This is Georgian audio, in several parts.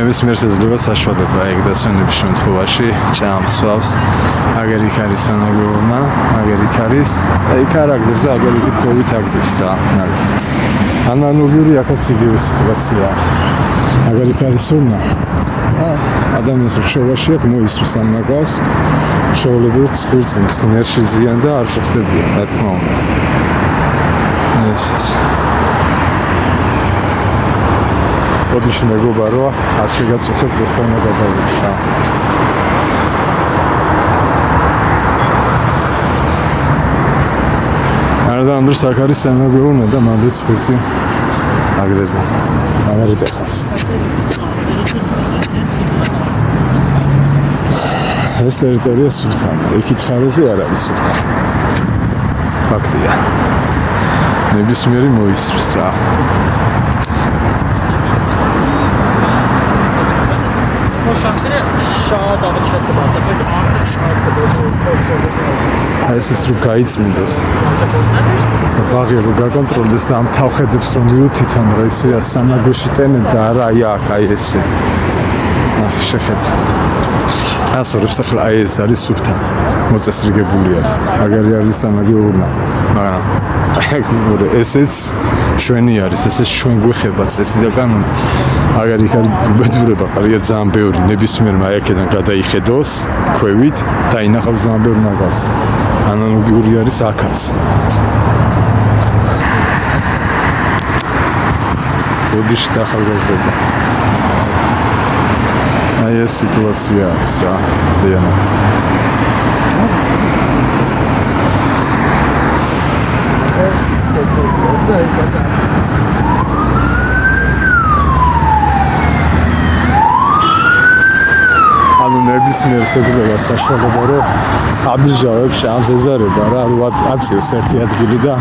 ნებისმიერ შეძლება საშუალება ეგ დასვენების შემთხვევაში ჭამს სვავს აგერ იქ არის სანაგურნა აგერ იქ არის იქ არ აგდებს და აგერ იქ ხოვით აგდებს რა ანალოგიური აქაც იგივე სიტუაცია აგერ იქ არის სურნა ადამიანს რჩევაში აქვს მოისურს ამ ნაგავს შეულებრივ ცხვირწმის ნერში ზიან და არ წახდებიან რა თქმა უნდა ესეც ოდიშ მეგობარო არ შეგაწუხებ რუსანა გადავიწყა არდა ანდროს აქ არის სანაგურნა და მანდ ცხვირწი აგდება ამერიტეხას ეს ტერიტორია სულთანი, იქით ხარეზე არ არის სულთანი. ფაქტია. ნებისმიერი მოისურს რა. ეს ის რო გაიწმინდეს. ბაღი რო გაკონტროლდეს და ამ თავხედებს რომ მიუთითონ რა იცი რა სანაგოში ტენენ და არა აი ესე. შეხედა. ასურებს ახლა აი ეს არის სუფთა მოწესრიგებული არის აგარი არის სანაგურნა მაგრამ ესეც ჩვენი არის ესეც ჩვენ გვეხება წესი და კანონი აგარი იქ არის უბედურება ყალია ძალიან ბევრი ნებისმიერმა აი აქედან გადაიხედოს ქვევით და ინახავს ძალიან ბევრი ნაგავს ანალოგიური არის აქაც ოდიში დახალგაზრდა აი ეს სიტუაცია არის რა ძალიან ანუ ნებისმიერ შეძლება საშუალება რომ აბიჟავებს ჭამს ეზარება რა აწიოს ერთი ადგილი და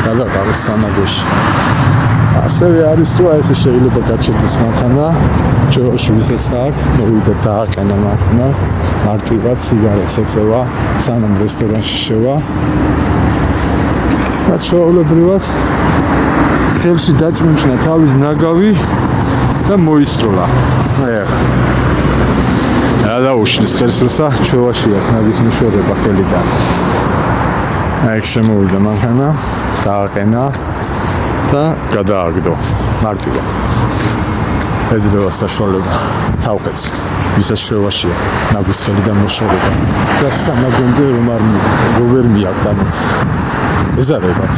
გადაყაროს სანაგოში ასევე არის თუ ეს შეიძლება გაჩერდეს მანქანა ჯოში ვისაც აქვს მოვიდა დააყენა მანქანა მარტივად სიგარეტს ეწევა სანამ რესტორანში შევა და ჩვეულებრივად ხელში დაჭმუჭნა თავის ნაგავი და მოისროლა რა დაუშლის ხელს როცა ჩვევაში აქვს ნაგის მიშორება ხელიდან აი შემოვიდა მანქანა დააყენა და გადააგდო მარტივად ეძლევა საშუალება თავხეც ვისაც შევაშია ნაგვის ხელიდან მოშორება და სამაგონდე რომ არ ვერ მიაქვს ანუ ეზარებათ